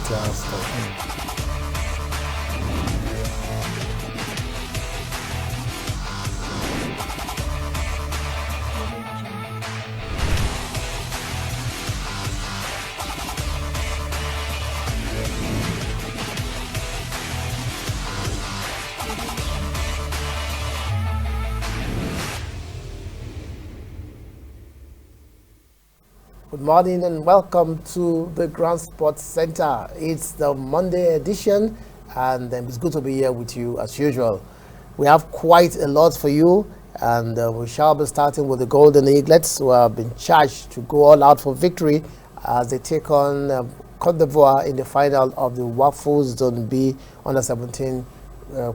stuff. Good morning and welcome to the Grand Sports Center. It's the Monday edition and it's good to be here with you as usual. We have quite a lot for you and we shall be starting with the Golden Eaglets, who have been charged to go all out for victory as they take on Cote d'Ivoire in the final of the WAFU Zone B Under-17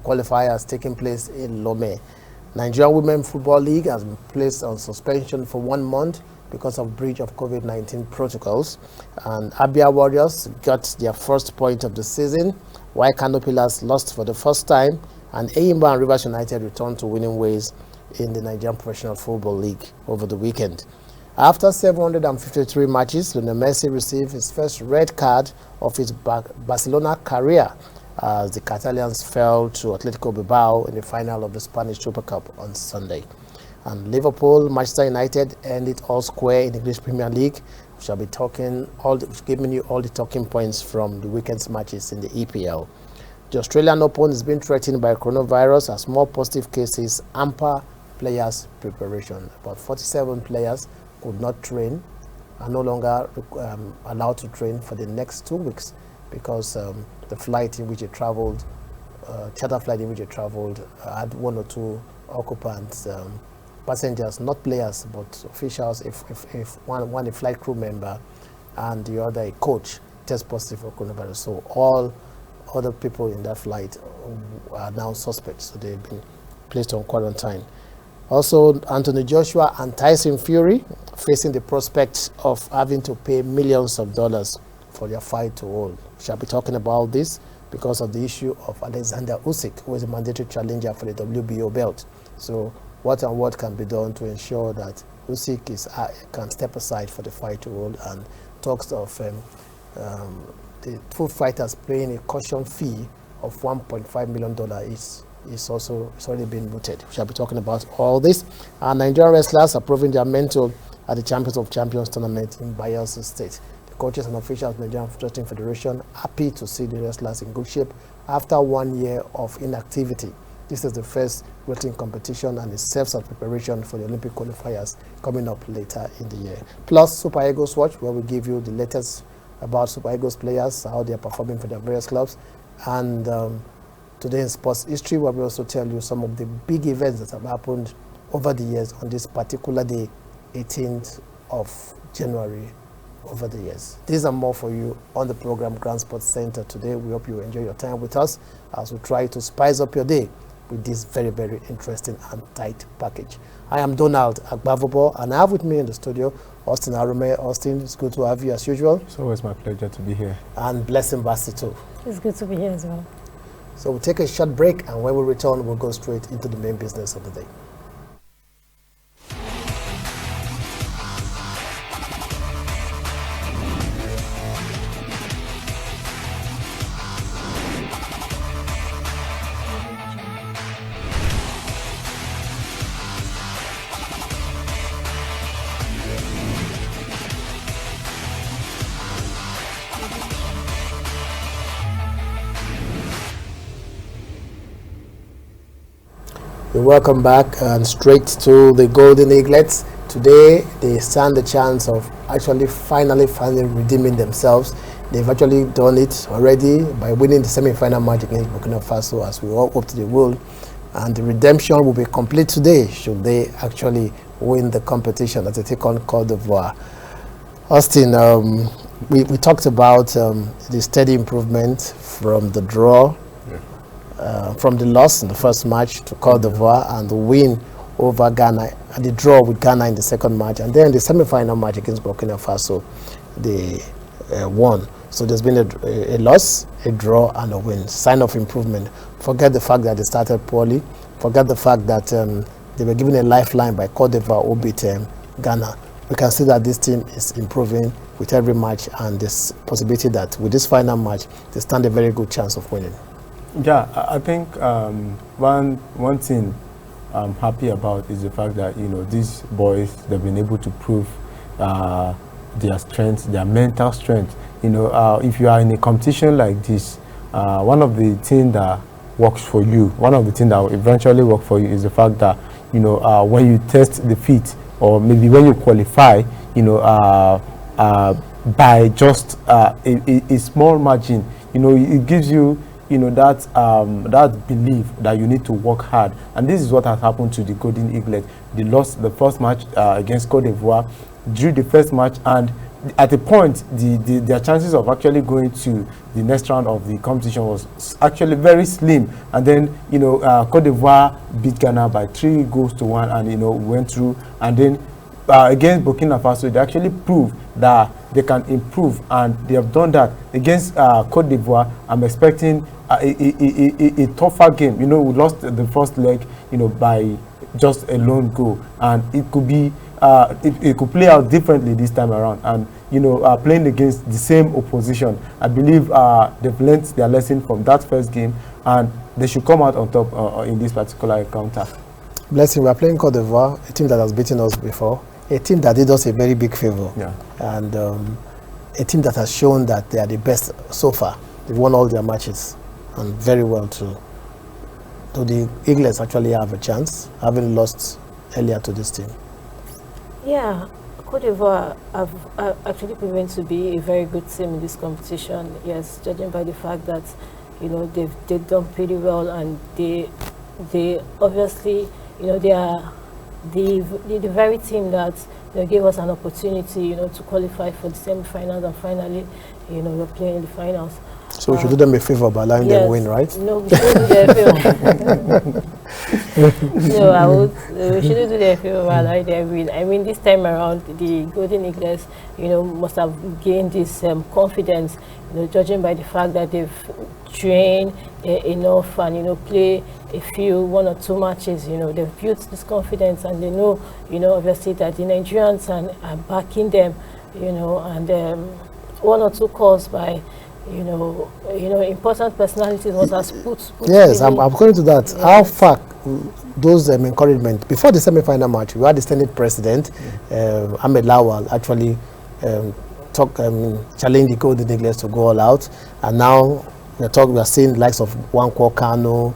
qualifiers taking place in Lomé. Nigerian Women Football League has been placed on suspension for 1 month because of breach of COVID-19 protocols. And Abia Warriors got their first point of the season, while Kano Pillars lost for the first time, and Eyimba and Rivers United returned to winning ways in the Nigerian Professional Football League over the weekend. After 753 matches, Lionel Messi received his first red card of his Barcelona career as the Catalans fell to Atletico Bilbao in the final of the Spanish Super Cup on Sunday. And Liverpool, Manchester United ended all square in the English Premier League. We shall be giving you all the talking points from the weekend's matches in the EPL. The Australian Open is being threatened by coronavirus as more positive cases hamper players' preparation. About 47 players could not train, are no longer allowed to train for the next 2 weeks because the flight in which they traveled, charter flight in which they traveled, had 1 or 2 occupants, passengers, not players, but officials, if one a flight crew member and the other a coach test positive for coronavirus. So all other people in that flight are now suspects, so they've been placed on quarantine. Also, Anthony Joshua and Tyson Fury facing the prospect of having to pay millions of dollars for their fight to hold. We shall be talking about this because of the issue of Alexander Usyk, who is a mandatory challenger for the WBO belt. So what can be done to ensure that Usyk can step aside for the fight to hold, and talks of the two fighters paying a caution fee of $1.5 million is already been mooted. We shall be talking about all this. Our Nigerian wrestlers are proving their mental at the Champions of Champions tournament in Bayelsa State. The coaches and officials of the Nigerian Wrestling Federation happy to see the wrestlers in good shape after 1 year of inactivity. This is the first wrestling competition and it serves as preparation for the Olympic qualifiers coming up later in the year. Plus Super Eagles Watch, where we give you the latest about Super Eagles players, how they are performing for their various clubs. And today in sports history, where we also tell you some of the big events that have happened over the years on this particular day, 18th of January, over the years. These are more for you on the program Grand Sports Center today. We hope you enjoy your time with us as we try to spice up your day with this very, very interesting and tight package. I am Donald Agbavobo, and I have with me in the studio Austin Arume. Austin, it's good to have you as usual. It's always my pleasure to be here. And Blessing Basti too. It's good to be here as well. So we'll take a short break, and when we return, we'll go straight into the main business of the day. Welcome back and straight to the Golden Eaglets. Today they stand the chance of actually finally redeeming themselves. They've actually done it already by winning the semi-final match against Burkina Faso, as we all hope they will. And the redemption will be complete today should they actually win the competition as they take on Cote d'Ivoire. Austin, we talked about the steady improvement from the draw, from the loss in the first match to Cote d'Ivoire and the win over Ghana, and the draw with Ghana in the second match, and then the semi-final match against Burkina Faso, they won. So there's been a loss, a draw, and a win. Sign of improvement. Forget the fact that they started poorly. Forget the fact that they were given a lifeline by Cote d'Ivoire who beat Ghana. We can see that this team is improving with every match, and this possibility that with this final match, they stand a very good chance of winning. Yeah, I think one thing I'm happy about is the fact that these boys, they've been able to prove their strength, their mental strength. If you are in a competition like this, one of the things that works for you, one of the things that will eventually work for you is the fact that when you test the fit, or maybe when you qualify, by just a small margin, it gives you that belief that you need to work hard. And this is what has happened to the Golden Eaglet. They lost the first match against Cote d'Ivoire, drew the first match, and at a point their chances of actually going to the next round of the competition was actually very slim. And then Cote d'Ivoire beat Ghana by 3-1, and went through. And then against Burkina Faso, they actually proved that they can improve, and they have done that against Cote d'Ivoire. I'm expecting a tougher game. We lost the first leg, by just a lone goal, and it could be it could play out differently this time around. And playing against the same opposition, I believe they've learned their lesson from that first game, and they should come out on top in this particular encounter. Blessing, we are playing Cote d'Ivoire, a team that has beaten us before, a team that did us a very big favor, and a team that has shown that they are the best so far. They've won all their matches, and very well too. So the Eaglets actually have a chance, having lost earlier to this team. Yeah, Cote d'Ivoire have actually proven to be a very good team in this competition. Yes, judging by the fact that they've done pretty well, and they obviously they are the very team that gave us an opportunity to qualify for the semi-finals, and finally we're playing in the finals. So we should do them a favor by allowing them win, right? No, we shouldn't do them a favor. No, we shouldn't do them a favor by allowing them win. I mean, this time around, the Golden Eagles, must have gained this confidence, judging by the fact that they've trained enough and play one or two matches. They've built this confidence, and they know, obviously that the Nigerians are backing them, and one or two calls by important personalities was as put yes, I'm going to that. Yes. How far those encouragement before the semi-final match, we had the Senate President Ahmed Lawal actually challenge the Golden Eagles to go all out, and now we are seeing the likes of Nwankwo Kanu,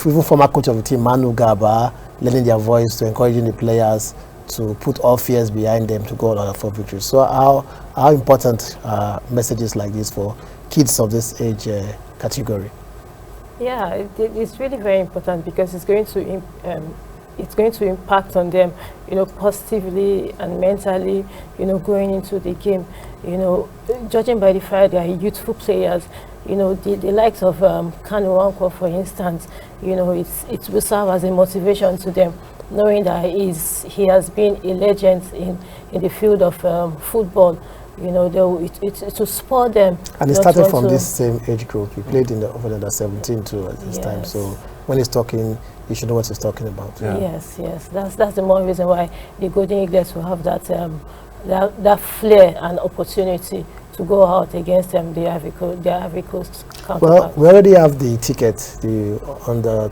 even former coach of the team Manu Gaba, lending their voice to encouraging the players to put all fears behind them to go all out for victory. So how important are messages like this for kids of this age category? Yeah, it's really very important, because it's going to impact on them, positively and mentally, going into the game. Judging by the fact they are youthful players, the likes of Kanu Nwankwo, for instance, it will serve as a motivation to them, knowing that he has been a legend in the field of football. It will spur them. And he started from this same age group. He played in the under 17 too at this time. So when he's talking, you should know what he's talking about. Yeah. Yes. That's the more reason why the Golden Eagles will have that flair and opportunity to go out against them, the Ivory Coast counterpart. Well, we already have the tickets, the under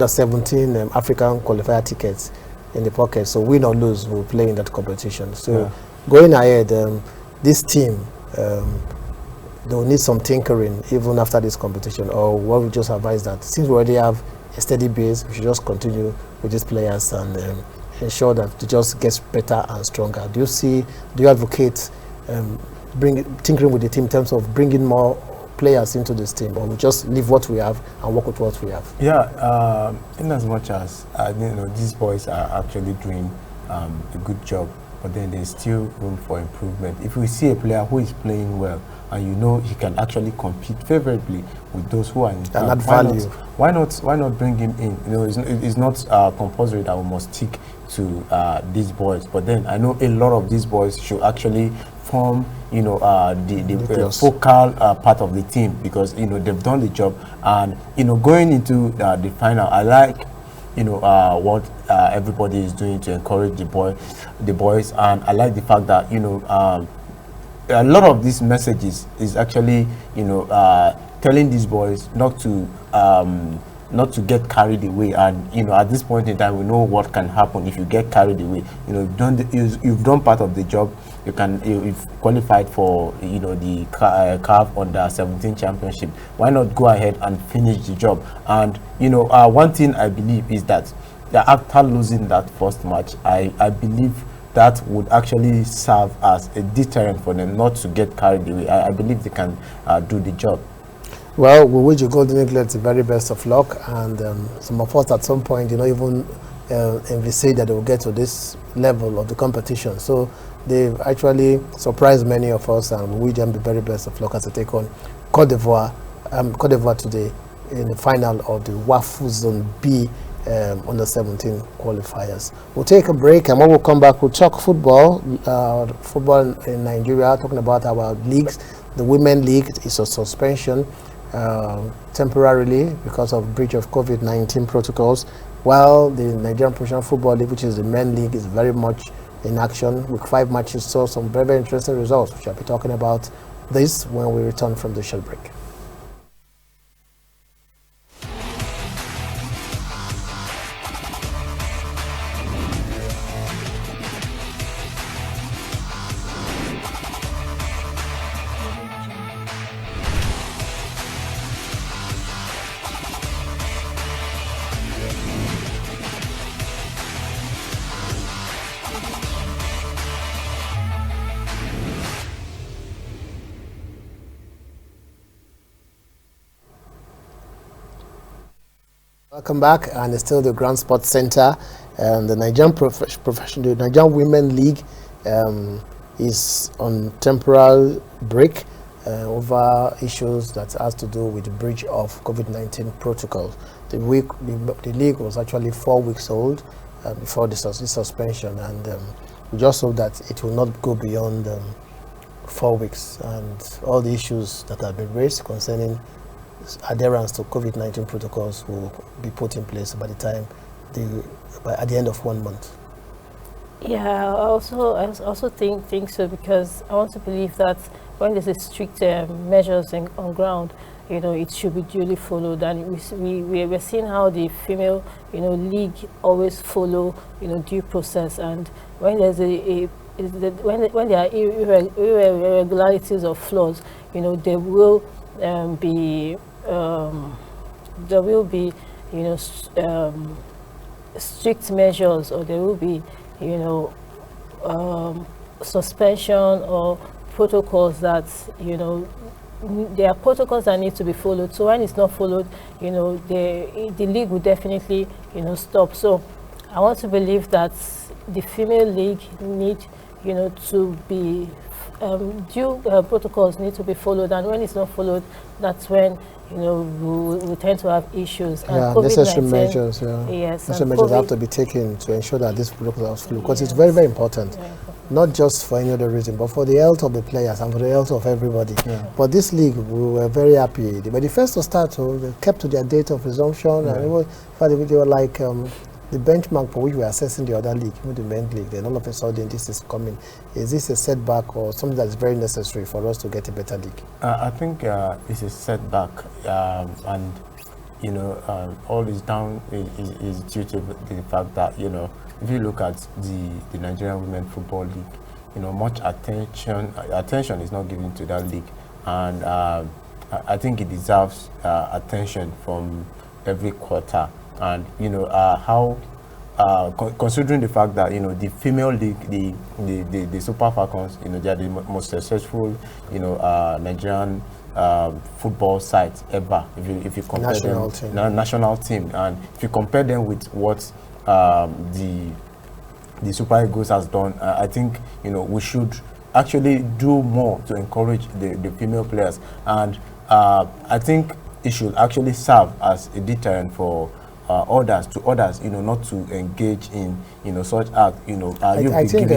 17 African qualifier tickets in the pocket. So win or lose, we'll play in that competition. So going ahead, this team, they'll need some tinkering even after this competition, or what we just advise that since we already have a steady base, we should just continue with these players and ensure that it just gets better and stronger. Do you advocate tinkering with the team in terms of bringing more players into this team, or we just leave what we have and work with what we have? Yeah, in as much as these boys are actually doing a good job, but then there's still room for improvement. If we see a player who is playing well, and he can actually compete favorably with those who are in and add value, why not bring him in? It's not compulsory that we must stick to these boys, but then I know a lot of these boys should actually form the focal part of the team, because they've done the job. And going into the final, I like what everybody is doing to encourage the boys, and I like the fact that a lot of these messages is actually, telling these boys not to get carried away. And at this point in time, we know what can happen if you get carried away. You've done part of the job. You've qualified for the CAF under 17 championship. Why not go ahead and finish the job? And one thing I believe is that after losing that first match, I believe that would actually serve as a deterrent for them not to get carried away. I believe they can do the job. Well, we wish the Golden Eaglets the very best of luck, and some of us at some point, even envisage that they will get to this level of the competition. So they've actually surprised many of us, and we wish them the very best of luck as they take on Cote d'Ivoire today in the final of the WAFU Zone B under 17 qualifiers. We'll take a break, and when we come back, we'll talk football in Nigeria, talking about our leagues. The Women League is a suspension temporarily because of breach of COVID-19 protocols, while the Nigerian Professional Football League, which is the men league, is very much in action with 5 matches. Saw some very, very interesting results. We shall be talking about this when we return from the short break. Welcome back, and it's still the Grand Sports Center. The Nigerian the Nigerian Women League is on temporal break over issues that has to do with the breach of COVID-19 protocol. The league was actually 4 weeks old before this suspension, and we just hope that it will not go beyond 4 weeks, and all the issues that have been raised concerning adherence to COVID-19 protocols will be put in place by the time at the end of 1 month. Yeah, I also think so, because I want to believe that when there's a strict measures on ground, it should be duly followed. And we're seeing how the female league always follow due process, and when there's when there are irregularities or flaws, there will be strict measures, or there will be suspension or protocols that there are protocols that need to be followed. So when it's not followed, the league will definitely stop. So I want to believe that the female league need to be due protocols need to be followed, and when it's not followed, that's when we tend to have issues. And necessary measures. Yes, necessary measures have to be taken to ensure that this protocols are followed, because it's very, very important. Not just for any other reason, but for the health of the players and for the health of everybody. But this league, we were very happy. They were the first to start, so they kept to their date of resumption, and they were like the benchmark for which we are assessing the other league, the men's league. Then all of a sudden, this is coming. Is this a setback or something that is very necessary for us to get a better league? I think it's a setback, and all is down is due to the fact that if you look at the Nigerian Women Football League, much attention is not given to that league, and I think it deserves attention from every quarter. And how considering the fact that the female league, the Super Falcons, they are the most successful Nigerian football side ever. If you compare national team, and if you compare them with what the Super Eagles has done, I think we should actually do more to encourage the female players, and I think it should actually serve as a deterrent for others, not to engage in such act. I think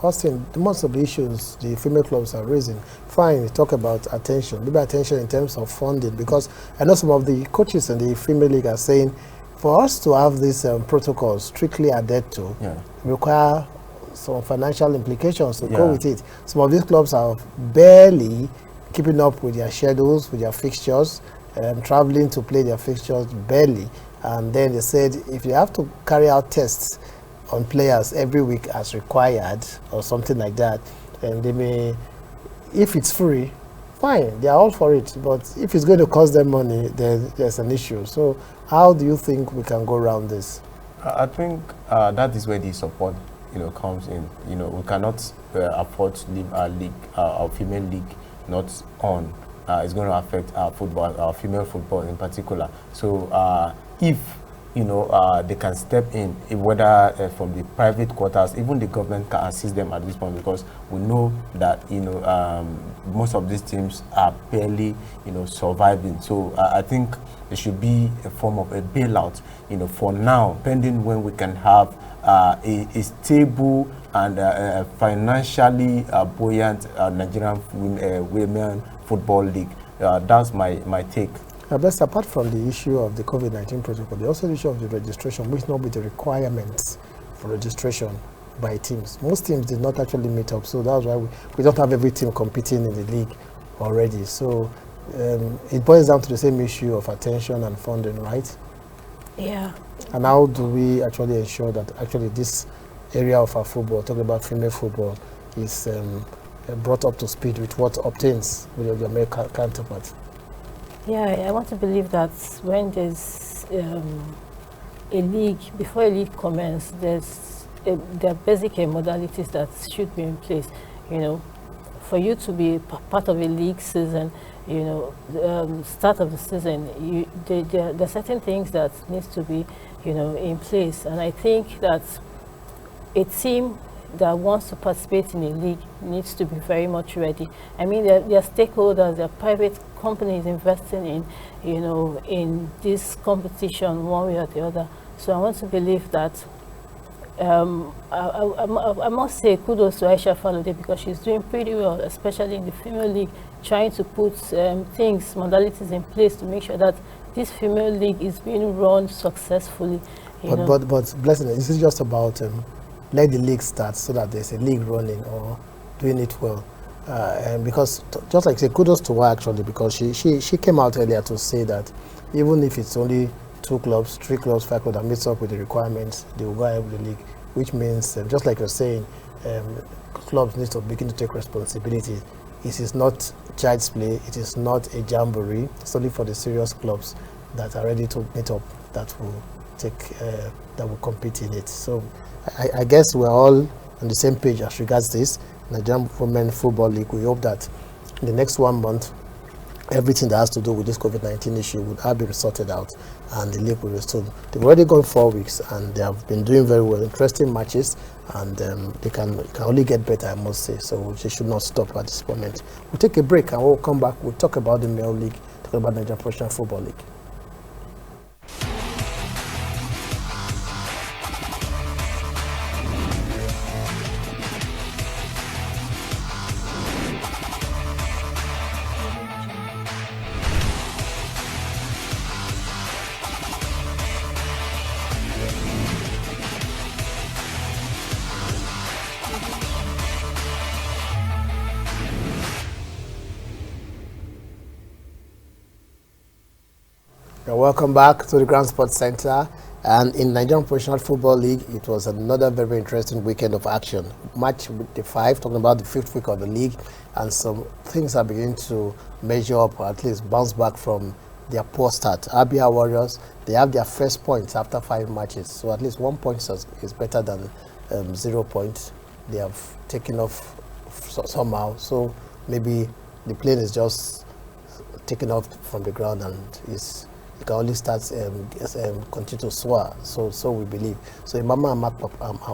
Austin, most of the issues the female clubs are raising, fine, talk about attention, maybe attention in terms of funding, because I know some of the coaches in the female league are saying for us to have these protocols strictly adhered to, require some financial implications to go with it. Some of these clubs are barely keeping up with their schedules, with their fixtures, traveling to play their fixtures barely. And then they said if you have to carry out tests on players every week as required or something like that, then they may, if it's free, fine, they are all for it. But if it's going to cost them money, then there's an issue. So how do you think we can go around this? I think that is where the support, comes in. We cannot afford to leave our league, our female league, not on. It's going to affect our football, our female football in particular. So if they can step in, whether from the private quarters, even the government can assist them at this point, because we know that most of these teams are barely surviving. So I think there should be a form of a bailout for now, pending when we can have a stable and financially buoyant Nigerian women football league. That's my take. Best, apart from the issue of the COVID-19 protocol, there's also the issue of the registration, which not be the requirements for registration by teams. Most teams did not actually meet up, so that's why we don't have every team competing in the league already. So it boils down to the same issue of attention and funding, right? Yeah. And how do we actually ensure that actually this area of our football, talking about female football, is brought up to speed with what obtains with your male counterparts? Yeah, I want to believe that when there's a league, before a league commences, there are basic modalities that should be in place. For you to be part of a league season, start of the season, there are certain things that needs to be, in place. And I think that a team that wants to participate in a league needs to be very much ready. I mean, there are stakeholders, there are private companies investing in this competition one way or the other. So I want to believe that I must say kudos to Aisha Falode, because she's doing pretty well, especially in the female league, trying to put modalities in place to make sure that this female league is being run successfully. But Blessing, this is just about let the league start so that there's a league running or doing it well. And because, just like I say, kudos to her actually, because she came out earlier to say that even if it's only 2 clubs, 3 clubs, 5 clubs that meets up with the requirements, they will go ahead with the league, which means, just like you're saying, clubs need to begin to take responsibility. It is not child's play, it is not a jamboree, it's only for the serious clubs that are ready to meet up that will compete in it. So I guess we're all on the same page as regards this. Nigerian Women Football League, we hope that in the next 1 month, everything that has to do with this COVID-19 issue would have been sorted out and the league will resume. They've already gone 4 weeks and they have been doing very well, interesting matches, and they can only get better, I must say. So they should not stop at this moment. We'll take a break and we'll come back. We'll talk about the male league, talk about Nigerian Professional Football League. Welcome back to the Grand Sports Center. And in Nigerian Professional Football League, it was another very interesting weekend of action. Match with the 5, talking about the 5th week of the league, and some things are beginning to measure up, or at least bounce back from their poor start. Abia Warriors, they have their first points after 5 matches, so at least 1 point is better than 0 points. They have taken off somehow, so maybe the plane is just taken off from the ground and it can only start continue to soar, so we believe. So Imama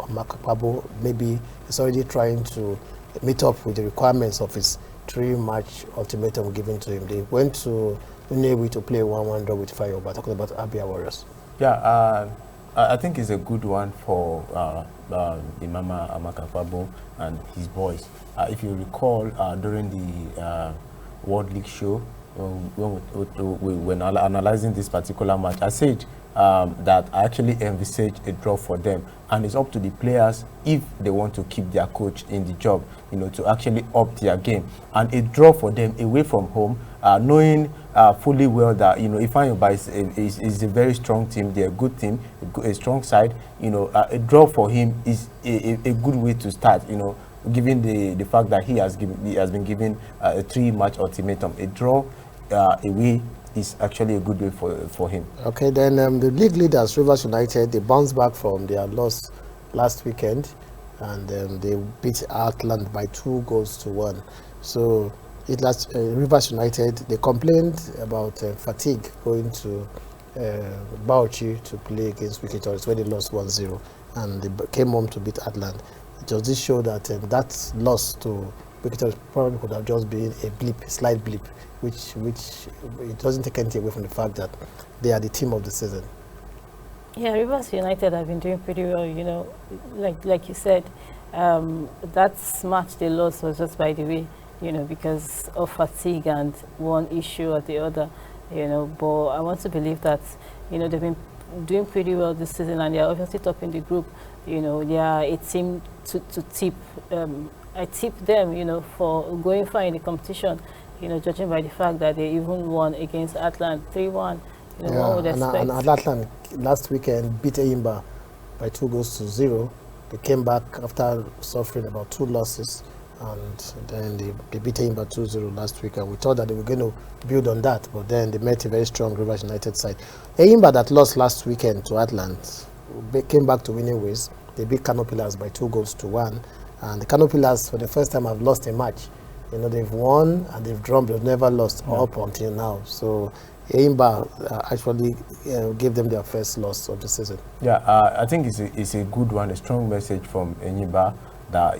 Amakpabo maybe is already trying to meet up with the requirements of his 3-match ultimatum given to him. They went to Nnewi to play 1-1 draw with Fire, but talking about Abia Warriors. Yeah, I think it's a good one for Imama Amakpabo and his boys. If you recall, during the World League show, when we were analyzing this particular match, I said that I actually envisage a draw for them. And it's up to the players if they want to keep their coach in the job, to actually up their game. And a draw for them away from home, knowing fully well that Ifeanyi is a very strong team. They're a good team, a strong side. A draw for him is a good way to start. Given the fact that he has been given a 3-match ultimatum, a draw away is actually a good way for him. Okay, then the league leaders, Rivers United, they bounced back from their loss last weekend, and they beat Outland by 2-1. So Rivers United, they complained about fatigue going to Bauchi to play against Wiki Tourist when they lost 1-0, and they came home to beat Outland. Does this show that that loss to Wiki Tourist probably could have just been a slight blip, which it doesn't take anything away from the fact that they are the team of the season? Yeah, Rivers United have been doing pretty well, like you said. That match they lost was just by the way, because of fatigue and one issue or the other, but I want to believe that, they've been doing pretty well this season, and they're obviously top in the group. They are a team to tip. I tip them, for going far in the competition, judging by the fact that they even won against Atlant 3-1. One would expect. And Atlant last weekend beat Eyimba by 2-0. They came back after suffering about 2 losses, and then they beat Eyimba 2-0 last week, and we thought that they were going to build on that, but then they met a very strong Rivers United side. Eyimba that lost last weekend to Atlant came back to winning ways. They beat Kano Pillars by 2-1, and the Kano Pillars for the first time have lost a match. They've won and they've drawn, but they've never lost up until now. So Eyimba actually gave them their first loss of the season. Yeah, I think it's a good one, a strong message from Eyimba that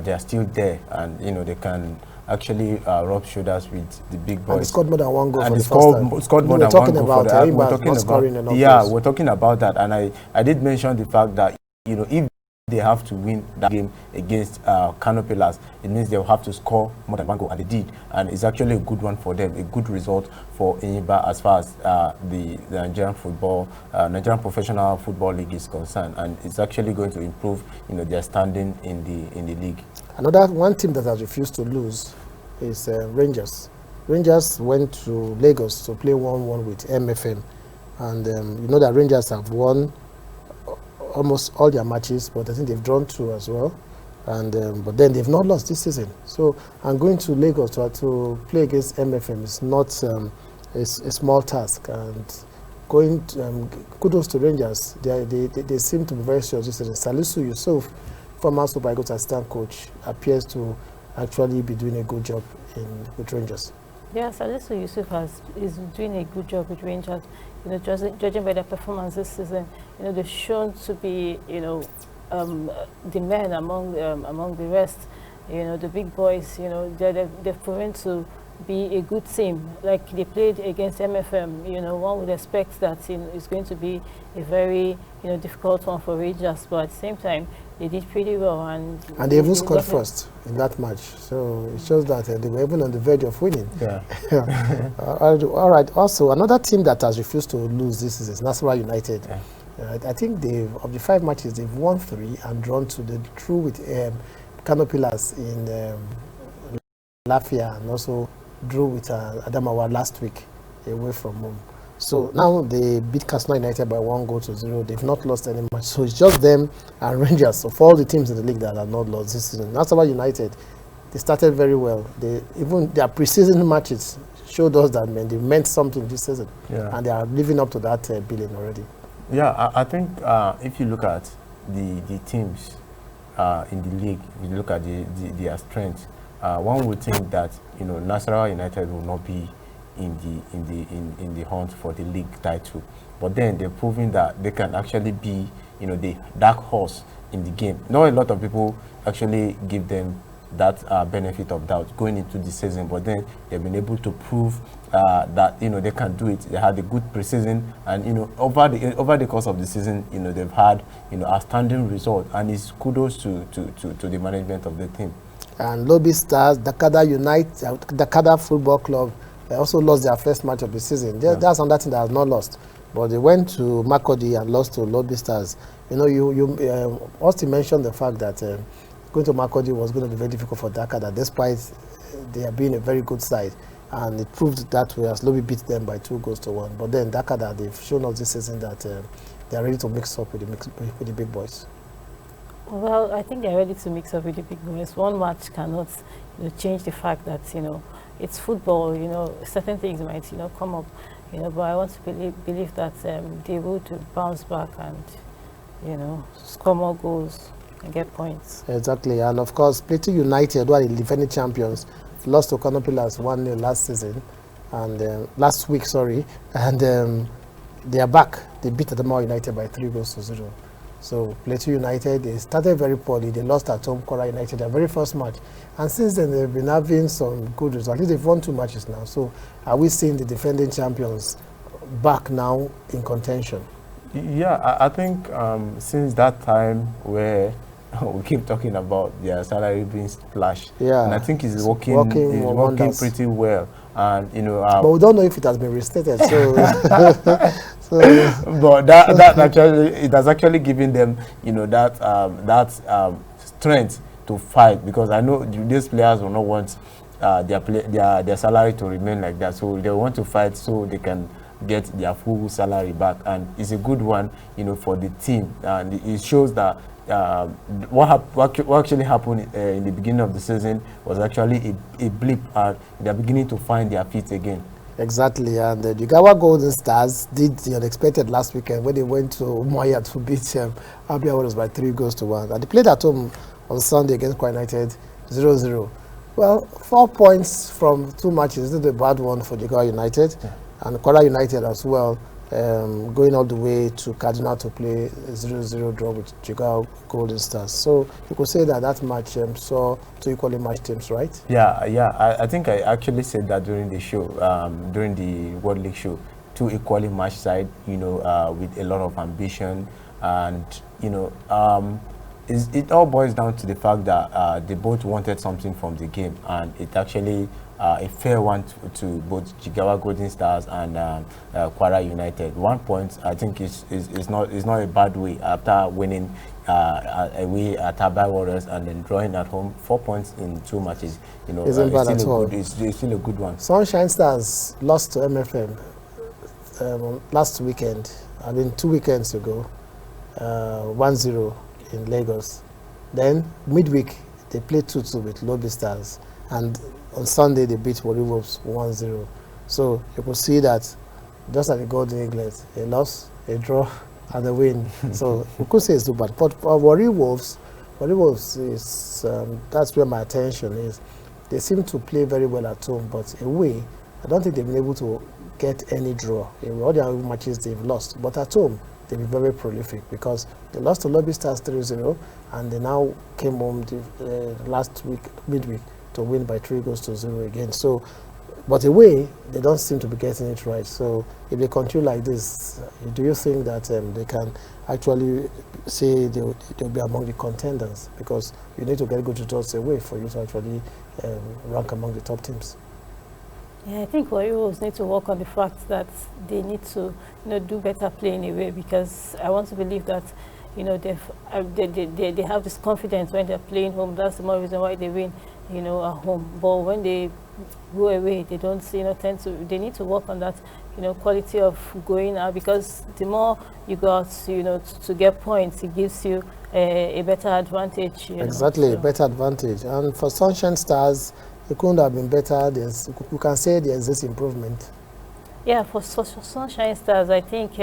they are still there, and they can actually rub shoulders with the big boys. And they scored more than 1 goal and for the first time. Scored more than 1 goal for the we're talking about that, and I did mention the fact that if they have to win that game against Kano Pillars, it means they'll have to score more than 1 goal, and they did, and it's actually a good one for them, a good result for Eyimba as far as the Nigerian Professional Football League is concerned, and it's actually going to improve their standing in the league. Another one team that has refused to lose is Rangers. Rangers went to Lagos to play 1-1 with MFM, and that Rangers have won almost all their matches, but I think they've drawn 2 as well, and but then they've not lost this season. So, and going to Lagos to play against MFM is not a small task, and kudos to Rangers. They seem to be very serious this season. Salisu Yusuf, former Super Eagles assistant coach, appears to actually be doing a good job with Rangers. Yeah, Salisu Yusuf is doing a good job with Rangers. Judging by their performance this season, they've shown to be, the men among the rest. The big boys. They've proven to be a good team. Like they played against MFM. One would expect that it's going to be a very difficult one for Rangers, but at the same time, they did pretty well, and they even scored first in that match. So it shows that they were even on the verge of winning. Yeah. All right. Also, another team that has refused to lose this is Nasarawa United. Yeah. I think of the 5 matches, they've won 3 and drawn 2. They drew with Kano Pillars in Lafia, and also drew with Adamawa last week away from home. So now they beat Katsina United by 1-0. They've not lost any match. So it's just them and Rangers of all the teams in the league that have not lost this season. Nasarawa United, they started very well. Even their preseason matches showed us that they meant something this season. Yeah. And they are living up to that billing already. Yeah, I think if you look at the teams in the league, if you look at their strengths, one would think that Nasarawa United will not be in the hunt for the league title, but then they're proving that they can actually be the dark horse in the game. Not a lot of people actually give them that benefit of doubt going into the season, but then they've been able to prove that they can do it. They had a good preseason, and over the course of the season, they've had outstanding results, and it's kudos to the management of the team. And Lobby Stars, Dakada Football Club, they also lost their first match of the season. That's another thing that has not lost. but they went to Makurdi and lost to Lobby Stars. You know, Austin mentioned the fact that going to Makurdi was going to be very difficult for Dakar, despite they have been a very good side, and it proved that way as Lobby beat them by 2-1. But then Dakar, they've shown us this season that they are ready to mix up with the big boys. Well, I think they're ready to mix up with the big boys. One match cannot change the fact that, it's football, certain things might, come up, but I want to believe that they would bounce back and, score more goals and get points. Exactly, and of course, Plateau United, who are the defending champions, lost to Kano Pillars 1-0 last season, and last week, sorry, and they are back. They beat Adamawa United by 3-0. So Plateau United, they started very poorly. They lost at home, Kora United, their very first match. And since then, they've been having some good results. At least they've won 2 matches now. So are we seeing the defending champions back now in contention? Yeah, I think since that time where we keep talking about their salary being slashed, and I think it's working pretty well. And but we don't know if it has been restated. So, but that actually, it has actually given them, that strength to fight, because I know these players will not want their salary to remain like that. So they want to fight so they can get their full salary back, and it's a good one, for the team, and it shows that what actually happened in the beginning of the season was actually a blip, and they're beginning to find their feet again. Exactly, and the Jigawa Golden Stars did the unexpected last weekend when they went to Moya to beat Abia Warriors by 3-1, and they played at home on Sunday against Kwa United 0-0. Well, 4 points from 2 matches isn't a bad one for Jigawa United, and Kwara United as well. Going all the way to Kaduna to play a 0-0 draw with Jigawa Golden Stars. So you could say that match saw 2 equally matched teams, right? Yeah. I think I actually said that during the show, during the World League show. 2 equally matched side, with a lot of ambition, and it all boils down to the fact that they both wanted something from the game, and it actually a fair one to both Jigawa Golden Stars and Kwara United. 1 point, I think, is not a bad way after winning away at Abia Warriors and then drawing at home. 4 points in 2 matches, isn't bad at all. It's still a good one. Sunshine Stars lost to MFM last weekend. 2 weekends ago, 1-0 in Lagos. Then midweek they played 2-2 with Lobby Stars, and on Sunday they beat Warri Wolves 1-0. So you could see that just like the Golden Eagles, a loss, a draw, and a win. So we could say it's too bad. But for Warri Wolves is that's where my attention is. They seem to play very well at home, but away, I don't think they've been able to get any draw. In all their matches they've lost, but at home they've been very prolific, because they lost to Lobby Stars 3-0, and they now came home last week, midweek, to win by 3-0 again. So, but away, they don't seem to be getting it right. So, if they continue like this, do you think that they can actually say they'll be among the contenders? Because you need to get good results away for you to actually rank among the top teams. Yeah, I think Warriors need to work on the fact that they need to, do better playing away, because I want to believe that, they have this confidence when they're playing home. That's the more reason why they win, at home. But when they go away, they don't, they need to work on that, quality of going out, because the more you go out, to get points, it gives you a better advantage. Exactly, a better advantage. And for Sunshine Stars, it couldn't have been better. You can say there's this improvement. Yeah, for Sunshine Stars, I think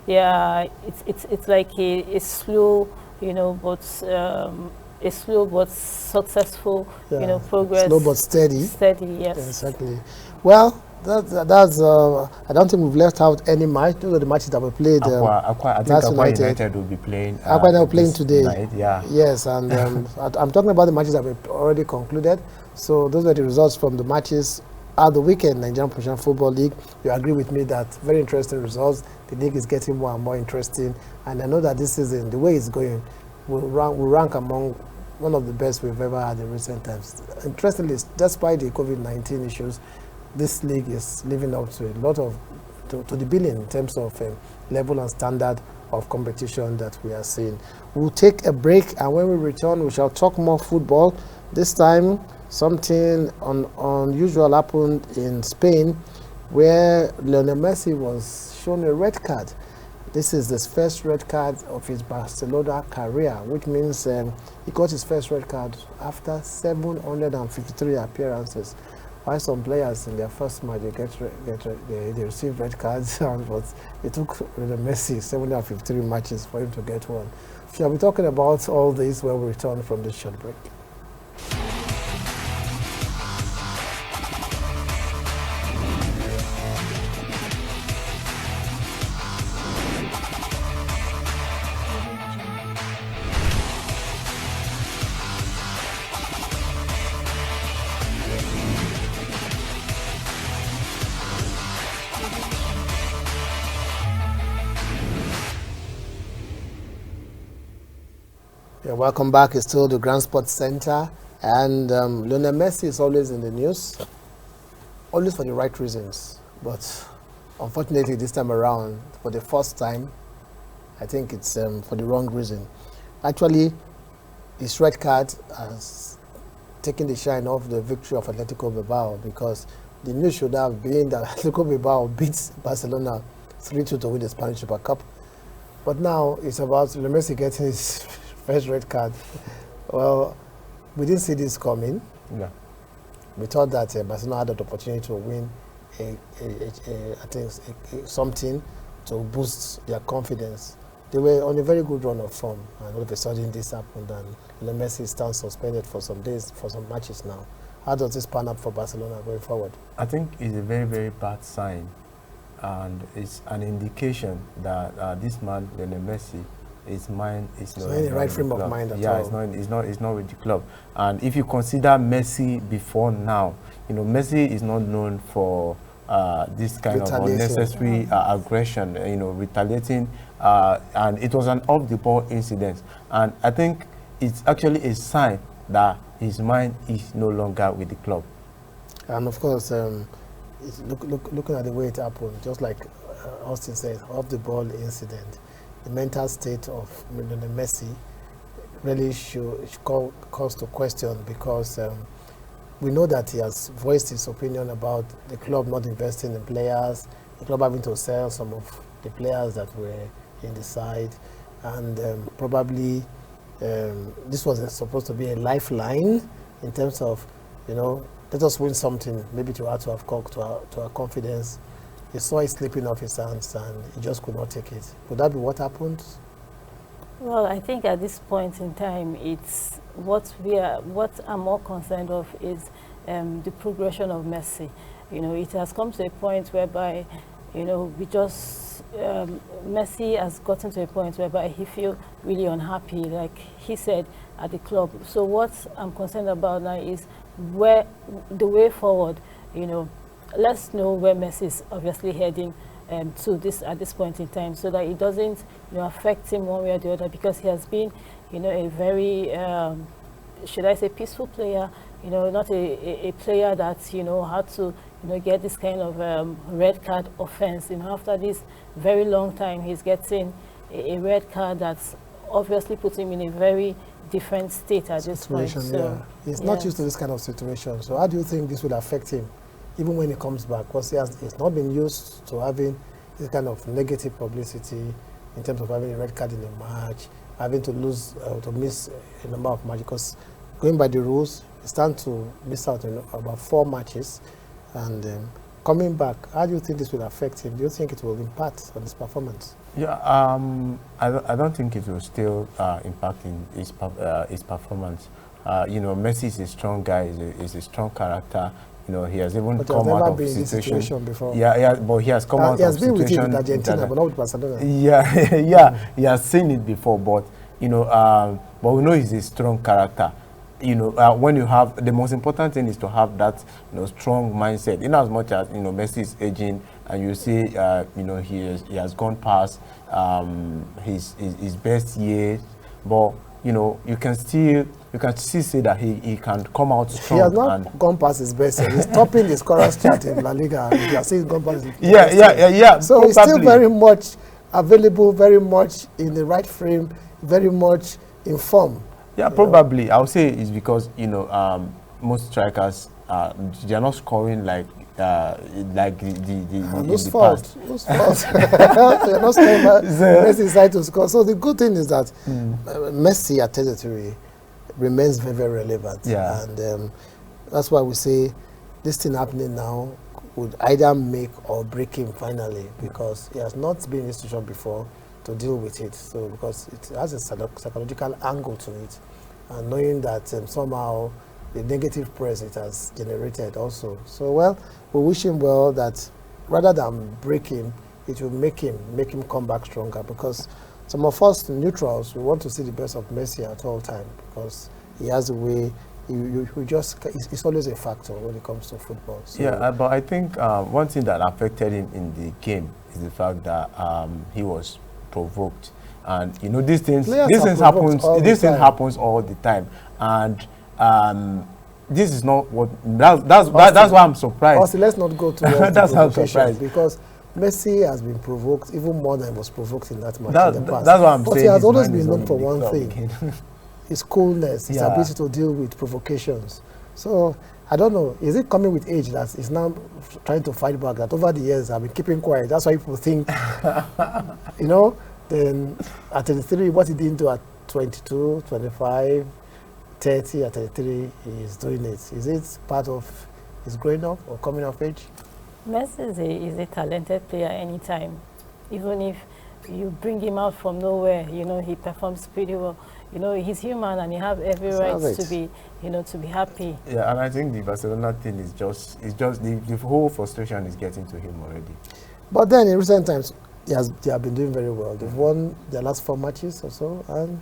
it's like a slow, but a slow but successful, progress. Slow but steady. Steady, yes. Exactly. Well, that's. I don't think we've left out any match. Those are the matches that we played. I think Akwa United will be playing. Akwa United will be playing today. Night, yeah. Yes, and I'm talking about the matches that we've already concluded. So those were the results from the matches at the weekend, Nigerian Professional Football League. You agree with me that very interesting results. The league is getting more and more interesting, and I know that this season, the way it's going, will rank among one of the best we've ever had in recent times. Interestingly, despite the COVID-19 issues, this league is living up to a lot of to the billing in terms of level and standard of competition that we are seeing. We'll take a break, and when we return, we shall talk more football. This time, something unusual happened in Spain, where Lionel Messi was shown a red card. This is the first red card of his Barcelona career, which means he got his first red card after 753 appearances. Why some players in their first match they receive red cards, but it took Messi 753 matches for him to get one. Shall we be talking about all this when we return from this short break? Yeah, welcome back. It's still the Grand Sports Center, and Lionel Messi is always in the news, always for the right reasons. But unfortunately, this time around, for the first time, I think it's for the wrong reason. Actually, his red card has taken the shine off the victory of Atletico Bilbao, because the news should have been that Atletico Bilbao beats Barcelona 3-2 to win the Spanish Super Cup. But now it's about Lionel Messi getting his first red card. Well, we didn't see this coming. Yeah. We thought that Barcelona had an opportunity to win something to boost their confidence. They were on a very good run of form, and all of a sudden this happened, and Lionel Messi stands suspended for some days, for some matches now. How does this pan up for Barcelona going forward? I think it's a very, very bad sign, and it's an indication that this man, Lionel Messi, his mind is not in the right frame of mind at all. Yeah, it's not with the club. And if you consider Messi before now, Messi is not known for this kind of unnecessary aggression, retaliating, and it was an off-the-ball incident. And I think it's actually a sign that his mind is no longer with the club. And of course, looking at the way it happened, just like Austin said, off-the-ball incident, the mental state of Lionel Messi really should cause to question, because we know that he has voiced his opinion about the club not investing in players, the club having to sell some of the players that were in the side, and probably this was supposed to be a lifeline in terms of, let us win something, maybe to add to our confidence. He saw it slipping off his hands, and he just could not take it. Would that be what happened? Well, I think at this point in time, it's what I'm more concerned of is the progression of Messi. It has come to a point whereby, Messi has gotten to a point whereby he feels really unhappy, like he said, at the club. So what I'm concerned about now is the way forward. Let's know where Messi is obviously heading to this at this point in time, so that it doesn't affect him one way or the other, because he has been a very should I say peaceful player, not a player that had to get this kind of red card offense. After this very long time, he's getting a red card that's obviously put him in a very different state at this point. So, he's not used to this kind of situation. So how do you think this will affect him, even when he comes back? Because he's not been used to having this kind of negative publicity in terms of having a red card in a match, having to miss a number of matches. Because going by the rules, he stands to miss out on about 4 matches. And coming back, how do you think this will affect him? Do you think it will impact on his performance? Yeah, I don't think it will still impact in his performance. Messi is a strong guy, he's a strong character. He has even come out of situation before. Yeah, but he has come out of situation. He has been with Argentina, but not with Barcelona. Yeah, he has seen it before, but but we know he's a strong character. When you have, the most important thing is to have that strong mindset. In as much as Messi is aging, and you see he has gone past his best years, but you know, you can still say that he can come out strong. He has not gone past his best. He's topping the scorers chart in La Liga. He has seen gone past his Yeah. So he's still very much available, very much in the right frame, very much in form. Yeah, probably. I would say it's because, you know, most strikers, they are not scoring like whose fault? Whose fault? They're not scoring Messi side to score. So the good thing is that Messi at 33 remains very, very relevant. Yeah. And that's why we say this thing happening now would either make or break him finally, because he has not been in this situation before to deal with it. So because it has a psychological angle to it, and knowing that somehow the negative press it has generated also. So well, we wish him well, that rather than break him, it will make him come back stronger, because some of us neutrals, we want to see the best of Messi at all time, because he has a way. It's always a factor when it comes to football. So yeah, but I think one thing that affected him in the game is the fact that he was provoked, and you know these things happens all the time, and this is not what that's why I'm surprised. Also, let's not go to that's how I'm surprised, because Messi has been provoked even more than he was provoked in that match in the past. That's what I'm saying. But he has always been known for one thing. His coolness, his Yeah. ability to deal with provocations. So, I don't know, is it coming with age that he's now trying to fight back, that over the years I've been keeping quiet? That's why people think, you know, then at 33, what he didn't do at 22, 25, 30, at 33, he's doing it. Is it part of his growing up or coming of age? Messi is a talented player anytime. Even if you bring him out from nowhere, you know, he performs pretty well. You know, he's human and you have every right to be, you know, to be happy. Yeah, and I think the Barcelona thing is just the whole frustration is getting to him already. But then in recent times, they have been doing very well. They've won their last 4 matches or so, and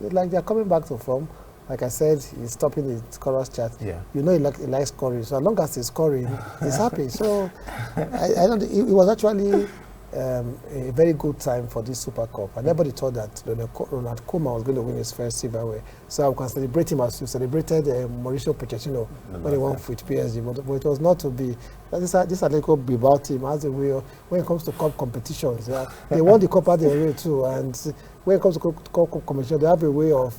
they're coming back to form. Like I said, he's topping the scorers chart. Yeah. You know, he likes scoring. So as long as he's scoring, he's happy. So I don't. It was actually a very good time for this Super Cup, and everybody thought that Ronald Koeman was going to win his first silverware. So I can celebrate him as you celebrated Mauricio Pochettino when he won with PSG, but it was not to be. This Atletico Bilbao team has a way of, when it comes to cup competitions. They won the Copa del Rey too, and when it comes to cup competition, they have a way of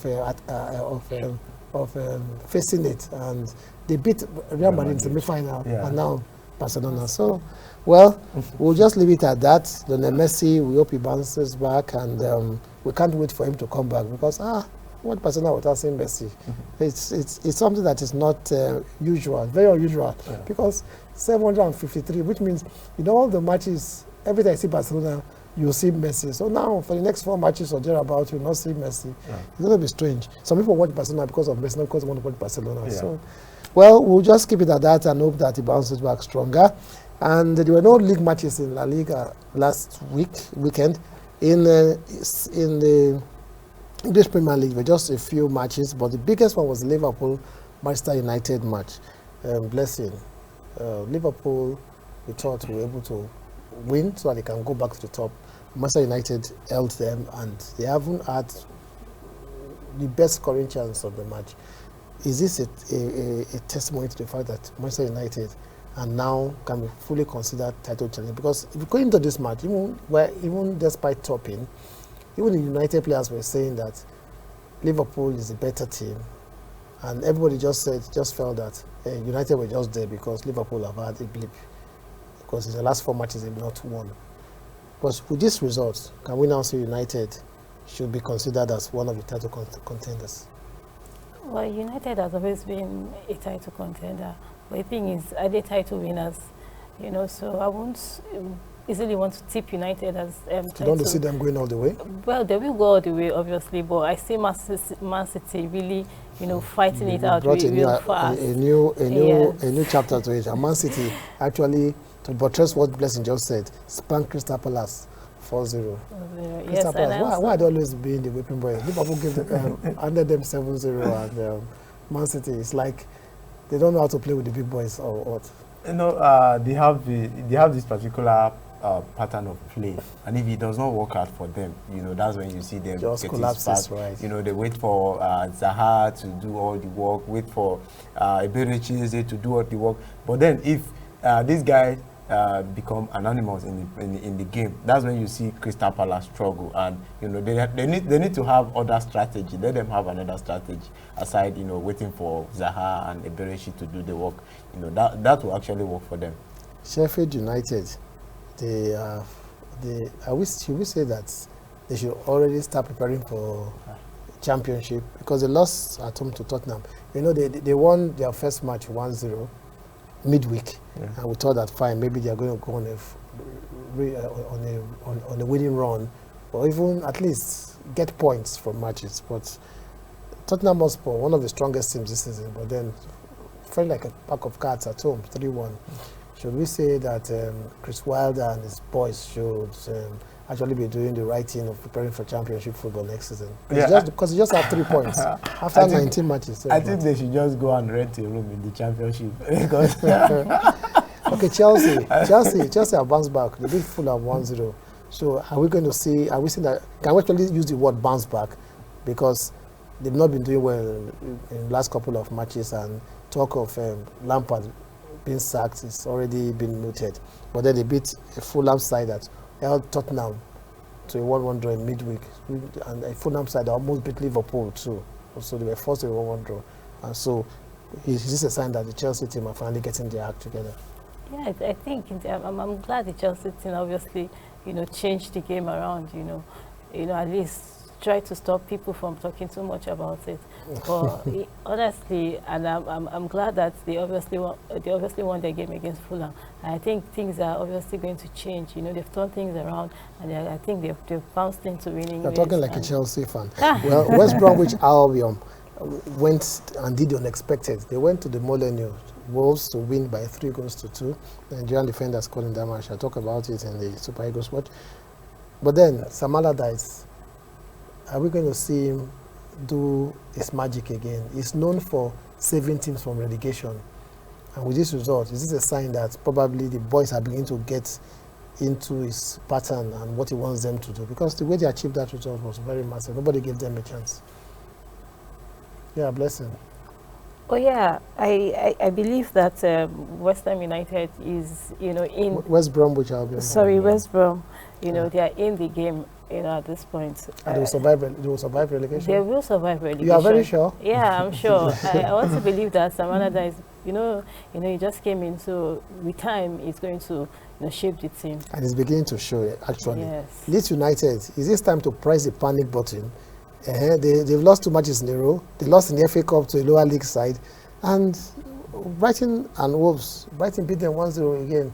facing it, and they beat Real Madrid in the semi-final, and now Barcelona. So. Well, we'll just leave it at that. Lionel Messi, we hope he bounces back, and we can't wait for him to come back, because what Barcelona without seeing Messi? It's something that is not usual, very unusual, because 753, which means all the matches, every time I see Barcelona, you'll see Messi. So now, for the next 4 matches or thereabout, you'll not see Messi. It's going to be strange. Some people watch Barcelona because of Messi, not because they want to watch Barcelona. So, well, we'll just keep it at that and hope that he bounces back stronger. And there were no league matches in La Liga last weekend. In the English Premier League, there were just a few matches, but the biggest one was the Liverpool-Manchester United match. Blessing. Liverpool, we thought we were able to win so that they can go back to the top. Manchester United held them, and they haven't had the best scoring chance of the match. Is this a testimony to the fact that Manchester United and now can be fully considered title challenge? Because if you go into this match, even despite topping, even the United players were saying that Liverpool is a better team, and everybody just felt that United were just there because Liverpool have had a blip, because in the last 4 matches they've not won. But with these results, can we now say United should be considered as one of the title contenders? Well, United has always been a title contender. But the thing is, are they title winners? So I won't easily want to tip United as title. You don't see them going all the way? Well, they will go all the way, obviously, but I see Man City really, fighting it out real fast. A new chapter to it. And Man City actually, to buttress what Blessing just said, spanked Crystal Palace 4-0. Yes, why they always be in the whipping boys? Liverpool handed them 7-0, and Man City, it's like they don't know how to play with the big boys or what. They have this particular pattern of play, and if it does not work out for them, that's when you see them Just get collapses, spark. right. They wait for Zaha to do all the work, wait for Eberechi to do all the work. But then if this guy become anonymous in the game, that's when you see Crystal Palace struggle, and they need to have other strategy. Let them have another strategy aside waiting for Zaha and Eberechi to do the work. That will actually work for them. Sheffield United, should we say that they should already start preparing for championship, because they lost at home to Tottenham. They won their first match 1-0 midweek, and we thought that fine, maybe they are going to go on a winning run, or even at least get points from matches. But Tottenham Hotspur, one of the strongest teams this season, but then felt like a pack of cards at home, 3-1. Should we say that Chris Wilder and his boys should actually be doing the right thing of preparing for championship football next season? Because they just have 3 points after 19 matches. I think they should just go and rent a room in the championship. Okay, Chelsea have bounced back. They beat Fulham 1-0. So are we seeing that? Can we actually use the word bounce back? Because they've not been doing well in the last couple of matches, and talk of Lampard being sacked is already been mooted. But then they beat a Fulham side that held Tottenham to a 1-1 draw in midweek, and a Fulham side that almost beat Liverpool too. So they were forced to a 1-1 draw. And so is this a sign that the Chelsea team are finally getting their act together? Yeah, I think I'm glad the Chelsea team obviously, changed the game around. At least try to stop people from talking too much about it. But honestly, and I'm glad that they obviously won their game against Fulham. And I think things are obviously going to change. They've turned things around, and I think they've bounced into winning. You're talking like a Chelsea fan. Well, West Bromwich Albion went and did the unexpected. They went to the Molineux Wolves to win by 3-2. Nigerian defenders calling that match. I'll talk about it in the Super Eagles watch. But then Sam Allardyce, are we going to see him do his magic again? He's known for saving teams from relegation. And with this result, is this a sign that probably the boys are beginning to get into his pattern and what he wants them to do? Because the way they achieved that result was very massive. Nobody gave them a chance. Yeah, blessing. Oh yeah, I believe that West Ham United is in West Bromwich Albion. Sorry, West Brom. They are in the game. At this point, and they will survive. They will survive relegation. They will survive relegation. You are very sure? Yeah, I'm sure. I want to believe that Sam Allardyce, he just came in, so with time, he's going to shape the team. And it's beginning to show, actually. Yes. Leeds United, is this time to press the panic button? They've lost 2 matches in a row. They lost in the FA Cup to a lower league side, and Brighton and Wolves. Brighton beat them 1-0 again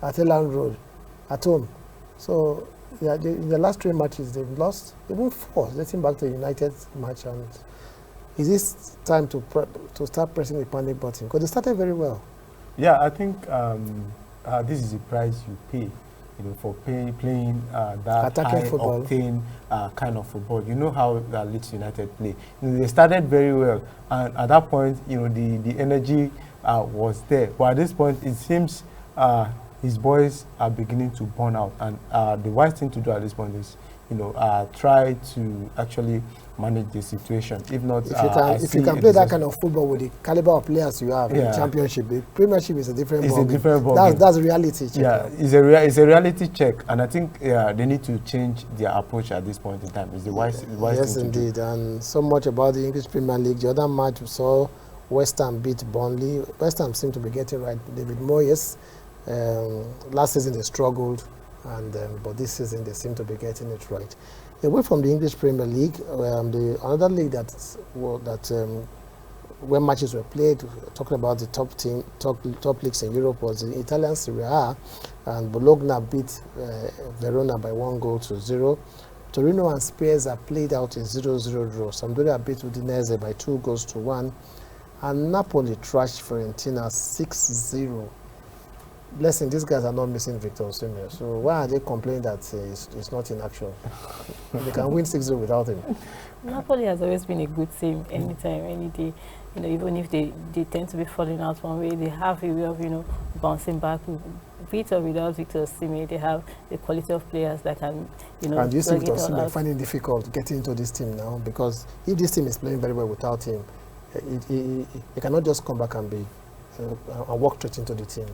at Elland Road, at home. So. Yeah, in the last 3 matches they've lost. They won 4, dating back to the United match. And is this time to start pressing the panic button? Because they started very well. Yeah, I think this is the price you pay, for playing that high-octane kind of football. You know how Leeds United play. They started very well, and at that point, the energy was there. But at this point, it seems. His boys are beginning to burn out, and the wise thing to do at this point is, try to actually manage the situation. If not, if you can play that kind of football with the caliber of players you have in the championship, the Premiership is a different ball. That's reality check. Yeah, it's a reality check, and I think they need to change their approach at this point in time. It's the wise thing to do. Yes, indeed, and so much about the English Premier League. The other match we saw, West Ham beat Burnley. West Ham seem to be getting right. David Moyes. Last season they struggled, but this season they seem to be getting it right. Away from the English Premier League, another league where matches were played, talking about the top leagues in Europe, was the Italian Serie A, and Bologna beat Verona by 1-0. Torino and Spurs are played out in 0-0 draw. Sampdoria beat Udinese by 2-1, and Napoli trashed Fiorentina 6-0. Blessing, these guys are not missing Victor Osimhen, so why are they complaining that he's not in action? They can win 6-0 without him. Napoli has always been a good team, anytime, any day. Even if they tend to be falling out one way, they have a way of bouncing back with or without Victor Osimhen, they have the quality of players that can, And you see plug Victor it all Osimhen out. finding it difficult getting into this team now, because if this team is playing very well without him, he cannot just come back and and walk straight into the team.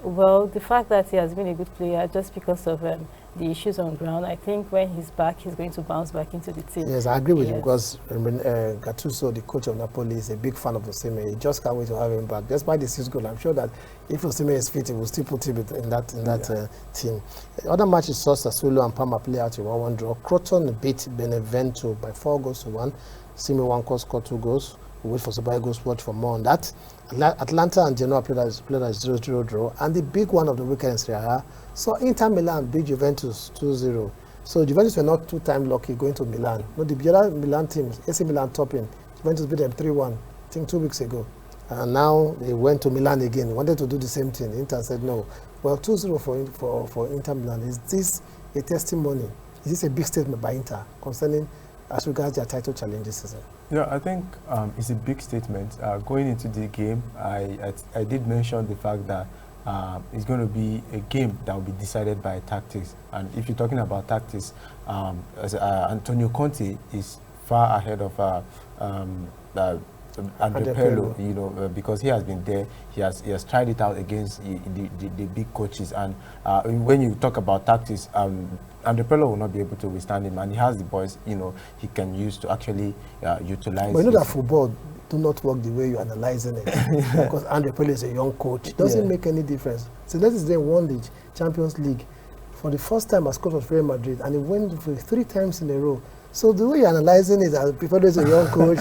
Well, the fact that he has been a good player just because of the issues on ground, I think when he's back, he's going to bounce back into the team. Yes, I agree with you, because Gattuso, the coach of Napoli, is a big fan of Osimhen. He just can't wait to have him back. Despite the 6 goal, I'm sure that if Osimhen is fit, he will still put him in that team. The other matches saw Sassuolo and Parma play out a 1-1 draw. Croton beat Benevento by 4-1. Simi Wanko scored 2 goals. We wait for Super Eagles to watch for more on that. Atlanta and Genoa played as 0-0 draw. And the big one of the weekend in Serie A saw Inter Milan beat Juventus 2-0. So Juventus were not 2-time lucky going to Milan. No, the other Milan teams, AC Milan topping, Juventus beat them 3-1, I think 2 weeks ago. And now they went to Milan again, wanted to do the same thing. Inter said no. Well, 2-0 for Inter Milan. Is this a testimony? Is this a big statement by Inter concerning as regards their title challenge this season? Yeah, I think it's a big statement. Going into the game, I did mention the fact that it's going to be a game that will be decided by tactics. And if you're talking about tactics, Antonio Conte is far ahead of Andre Pirlo, because he has been there. He has tried it out against the big coaches. And when you talk about tactics, Andre Pirlo will not be able to withstand him, and he has the boys, he can use to actually utilize. But you know that football do not work the way you're analyzing it, because Andre Pirlo is a young coach. It doesn't make any difference. So let us then won the Champions League for the first time as coach of Real Madrid, and he went for 3 times in a row. So the way you're analyzing it, as Pirlo is a young coach,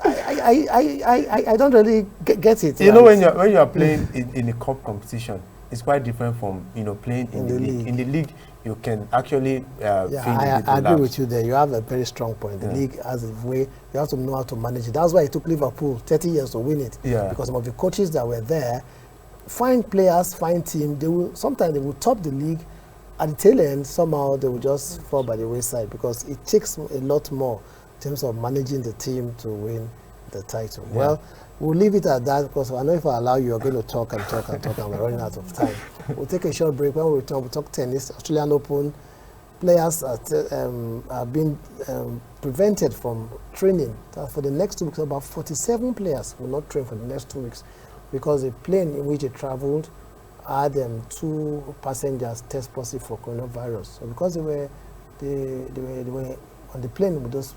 I don't really get it. You know, when you are playing in a cup competition, it's quite different from playing in the league. In the league, you can actually I agree with you there. You have a very strong point. The league has a way, you have to know how to manage it. That's why it took Liverpool 30 years to win it. Yeah. Because some of the coaches that were there, find players, find team, sometimes they will top the league. At the tail end, somehow they will just fall by the wayside, because it takes a lot more in terms of managing the team to win the title. Yeah. Well, we'll leave it at that, because I know if I allow you, you're going to talk and talk and talk, and we're running out of time. We'll take a short break. When we return, we'll talk tennis. Australian Open players are being prevented from training for the next 2 weeks. About 47 players will not train for the next 2 weeks, because the plane in which they traveled had 2 passengers test positive for coronavirus. So because they were on the plane with those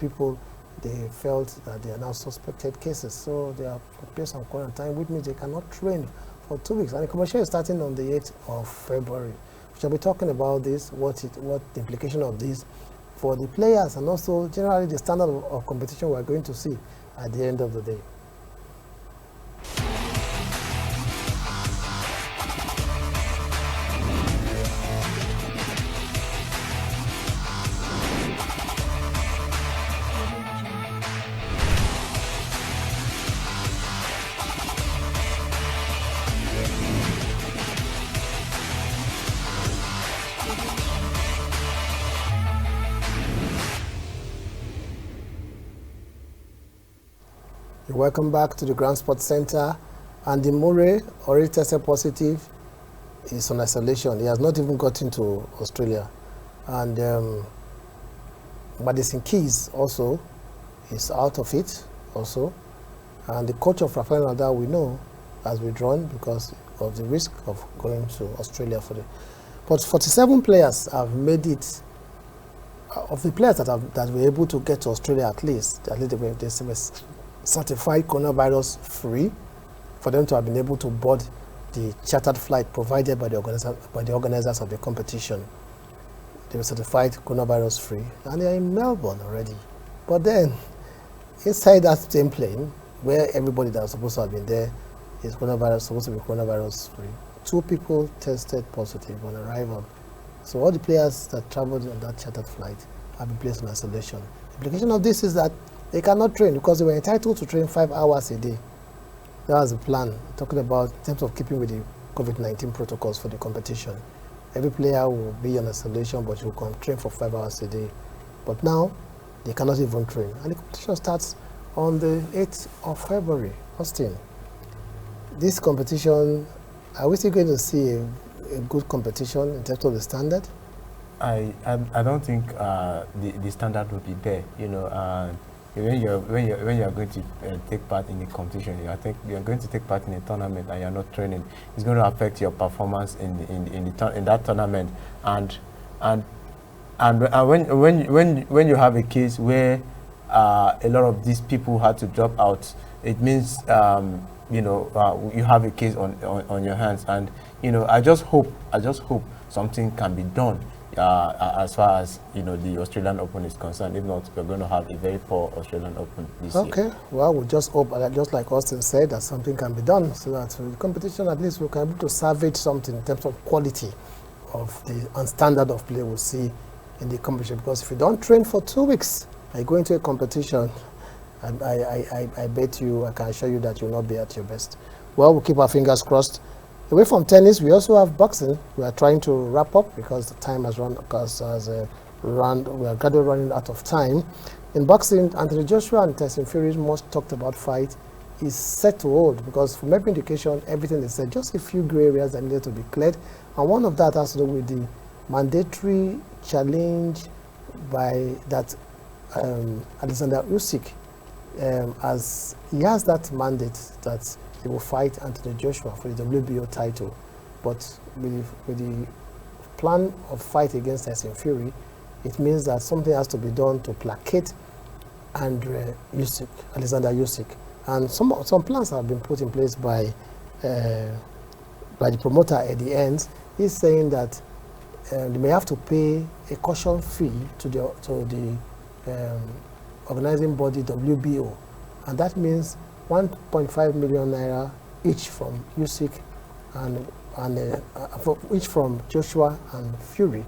people, they felt that they are now suspected cases. So they are placed on quarantine, which means they cannot train for 2 weeks. And the competition is starting on the 8th of February. We shall be talking about this, what the implication of this for the players, and also generally the standard of competition we're going to see at the end of the day. Welcome back to the Grand Sports Center. Andy Murray, already tested positive, is on isolation. He has not even gotten to Australia. And Madison Keys also is out of it also. And the coach of Rafael Nadal, we know, has withdrawn because of the risk of going to Australia for the. But 47 players have made it. Of the players that were able to get to Australia, at least they were certified coronavirus free, for them to have been able to board the chartered flight provided by the organizers of the competition. They were certified coronavirus free, and they are in Melbourne already. But then, inside that same plane, where everybody that was supposed to have been there is supposed to be coronavirus free, 2 people tested positive on arrival. So all the players that traveled on that chartered flight have been placed in isolation. The implication of this is that they cannot train, because they were entitled to train 5 hours a day. That was the plan, talking about in terms of keeping with the COVID-19 protocols for the competition. Every player will be on isolation, but will come train for 5 hours a day. But now, they cannot even train. And the competition starts on the 8th of February, Austin. This competition Are we still going to see a good competition in terms of the standard? I don't think the standard will be there. You know, when you're going to take part in a competition, I think you're going to take part in a tournament and you're not training. It's going to affect your performance in that tournament. And when you have a case where a lot of these people had to drop out, it means you know, you have a case on your hands. And you know, I just hope something can be done as far as, you know, the Australian Open is concerned. If not, we're going to have a very poor Australian Open this year. Okay, well, we just hope, just like Austin said, that something can be done so that the competition, at least we can be able to salvage something in terms of quality of the and standard of play we'll see in the competition. Because if you don't train for 2 weeks and you go into a competition, I bet you, I can assure you that you'll not be at your best. Well, we'll keep our fingers crossed. Away from tennis, we also have boxing. We are trying to wrap up because the time has run, we are gradually running out of time. In boxing, Anthony Joshua and Tyson Fury's most talked about fight is set to hold, because from every indication, everything they said, just a few gray areas that needed to be cleared. And one of that has to do with the mandatory challenge by that Alexander Usyk, as he has that mandate that he will fight Anthony Joshua for the WBO title. But with the plan of fight against Tyson Fury, it means that something has to be done to placate Alexander Usyk. And some plans have been put in place by the promoter at the end. He's saying that they may have to pay a caution fee to the organizing body WBO, and that means 1.5 million naira each from Usyk and each from Joshua and Fury.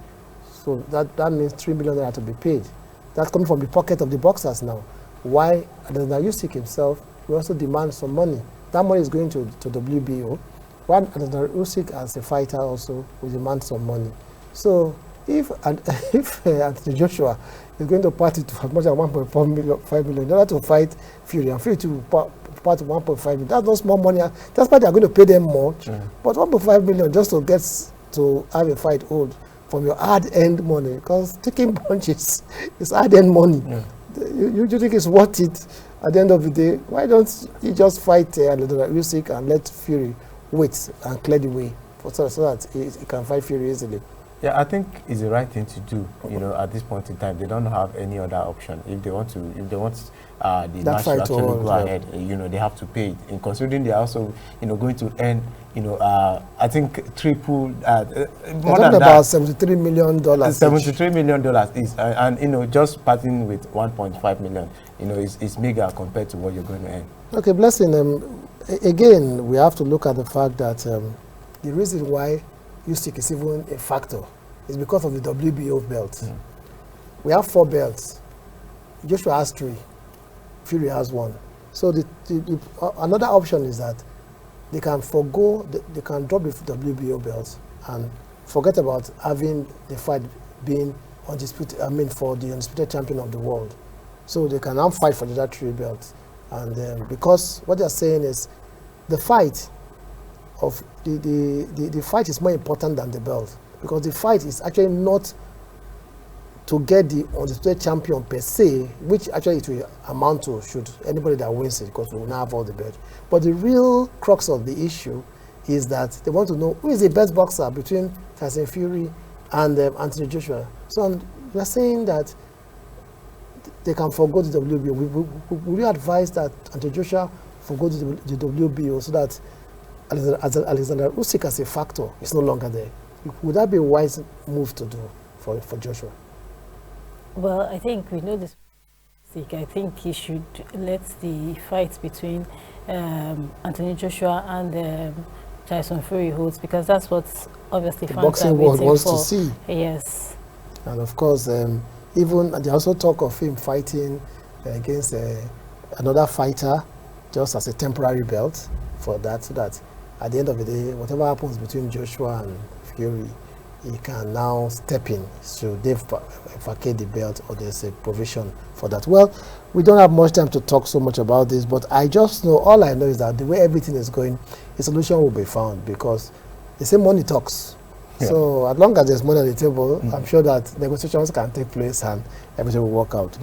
So that means 3 million naira to be paid. That's coming from the pocket of the boxers now. Why Alexander Usyk himself will also demand some money. That money is going to WBO. While Alexander Usyk as a fighter also will demand some money. So if Anthony Joshua is going to party to as much as 1.5 million in order to fight Fury, and Fury to part 1.5 million, that's not small money. That's why they are going to pay them much. But 1.5 million just to get to have a fight hold from your hard-earned money, because taking punches is hard-earned money. You think it's worth it at the end of the day? Why don't you just fight Usyk and let Fury wait and clear the way so that he can fight Fury easily? Yeah, I think it's the right thing to do. You know, at this point in time, they don't have any other option. If they want the match to actually go ahead, you know, they have to pay it. And considering they are also, you know, going to earn, you know, I think triple, more than about $73 million. $73 million is, and you know, just parting with 1.5 million, you know, is mega compared to what you're going to earn. Okay, Blessing. Again, we have to look at the fact that the reason why Usyk is even a factor is because of the WBO belt. We have 4 belts. Joshua has 3. Fury has 1. So another option is that they can they can drop the WBO belt and forget about having the fight being undisputed. I mean, for the undisputed champion of the world. So they can now fight for the other 3 belts. And because what they're saying is the fight of the fight is more important than the belt, because the fight is actually not to get the undisputed champion per se, which actually it will amount to should anybody that wins it, because we will now have all the belts. But the real crux of the issue is that they want to know who is the best boxer between Tyson Fury and Anthony Joshua. So we are saying that they can forgo the WBO. Would you advise that Anthony Joshua forgo the WBO so that Alexander Usyk as a factor is no longer there? Would that be a wise move to do for Joshua? Well, I think we know this. I think he should let the fight between Anthony Joshua and Tyson Fury hold, because that's what obviously fans boxing world wants to see. Yes. And of course, even they also talk of him fighting against another fighter just as a temporary belt for that, so that at the end of the day, whatever happens between Joshua and Fury, he can now step in should they vacate the belt or there's a provision for that. Well, we don't have much time to talk so much about this, but I just know, all I know is that the way everything is going, a solution will be found because they say money talks. Yeah. So as long as there's money on the table, I'm sure that negotiations can take place and everything will work out.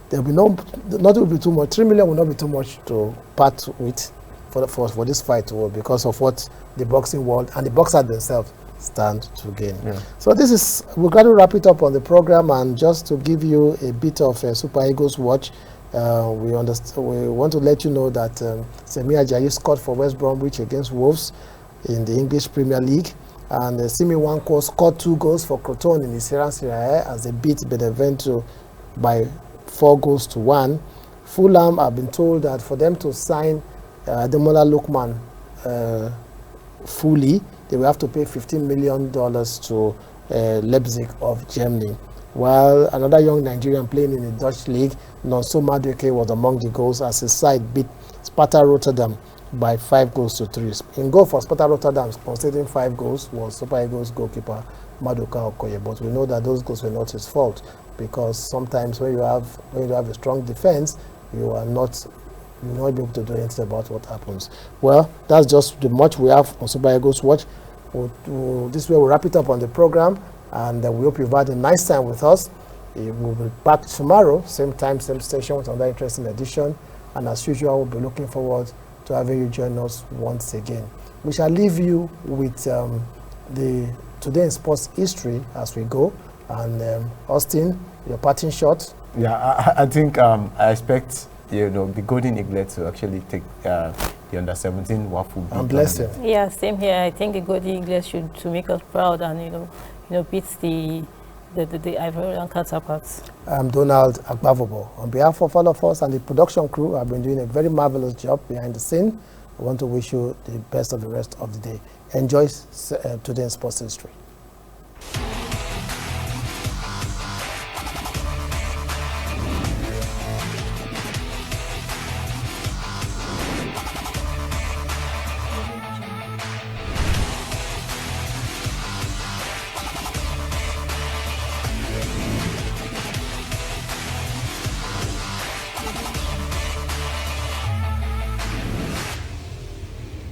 There will be nothing will be too much. 3 million will not be too much to part with for this fight because of what the boxing world and the boxers themselves stand to gain. Yeah. So we're going to wrap it up on the program, and just to give you a bit of a Super Eagles watch, we want to let you know that Semi Ajayi scored for West Bromwich against Wolves in the English Premier League, and Simi Wanko scored 2 goals for Crotone in the Serie A as they beat Benevento by 4 goals to 1. Fulham have been told that for them to sign Ademola Lookman fully, they will have to pay $15 million to Leipzig of Germany. While another young Nigerian playing in the Dutch league, Nonso Madueke, was among the goals as his side beat Sparta Rotterdam by 5 goals to 3. In goal for Sparta Rotterdam, conceding 5 goals, was Super Eagles goalkeeper Maduka Okoye. But we know that those goals were not his fault, because sometimes when you have a strong defense, you're not able to do anything about what happens. Well, that's just the much we have on Super Eagles Watch. This way we'll wrap it up on the program, and we hope you've had a nice time with us. We'll be back tomorrow, same time, same station, with another interesting edition. And as usual, we'll be looking forward to having you join us once again. We shall leave you with the Today in Sports History as we go. And Austin, your parting shot. Yeah, I think I expect the Golden Eaglet to actually take the under-17 WAFU. And bless him. Yeah, same here. I think the Golden English should to make us proud and beat the Ivorian counterparts. I'm Donald Agbavobo. On behalf of all of us and the production crew, I've been doing a very marvelous job behind the scene. I want to wish you the best of the rest of the day. Enjoy Today in Sports History.